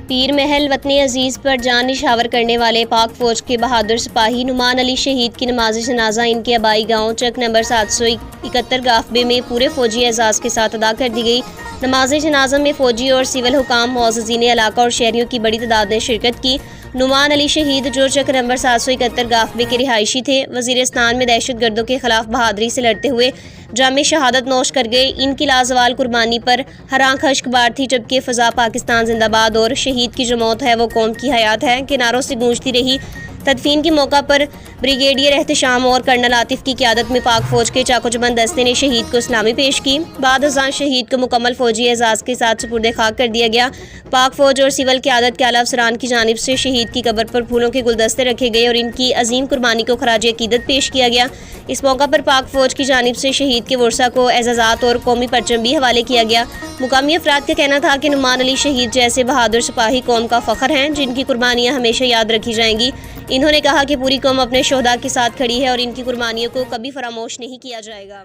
پیر محل وطن عزیز پر جان نشاور کرنے والے پاک فوج کے بہادر سپاہی نعمان علی شہید کی نماز جنازہ ان کے آبائی گاؤں چک نمبر 771 گافبے میں پورے فوجی اعزاز کے ساتھ ادا کر دی گئی۔ نماز جنازہ میں فوجی اور سول حکام، معززین علاقہ اور شہریوں کی بڑی تعداد نے شرکت کی۔ نعمان علی شہید جو چک نمبر 771 گافبے کے رہائشی تھے، وزیرستان میں دہشت گردوں کے خلاف بہادری سے لڑتے ہوئے جام شہادت نوش کر گئے۔ ان کی لازوال قربانی پر ہر آنکھ اشک بار تھی، جبکہ فضا پاکستان زندہ باد اور شہید کی جو موت ہے وہ قوم کی حیات ہے کے نعروں سے گونجتی رہی۔ تدفین کے موقع پر بریگیڈیئر احتشام اور کرنل عاطف کی قیادت میں پاک فوج کے چاق و چوبند دستے نے شہید کو سلامی پیش کی۔ بعد ازاں شہید کو مکمل فوجی اعزاز کے ساتھ سپرد خاک کر دیا گیا۔ پاک فوج اور سول قیادت کے اعلیٰ افسران کی جانب سے شہید کی قبر پر پھولوں کے گلدستے رکھے گئے اور ان کی عظیم قربانی کو خراج عقیدت پیش کیا گیا۔ اس موقع پر پاک فوج کی جانب سے شہید کے ورثاء کو اعزازات اور قومی پرچم بھی حوالے کیا گیا۔ مقامی افراد کا کہنا تھا کہ نعمان علی شہید جیسے بہادر سپاہی قوم کا فخر ہیں، جن کی قربانیاں ہمیشہ یاد رکھی جائیں گی۔ انہوں نے کہا کہ پوری قوم اپنے شہداء کے ساتھ کھڑی ہے اور ان کی قربانیوں کو کبھی فراموش نہیں کیا جائے گا۔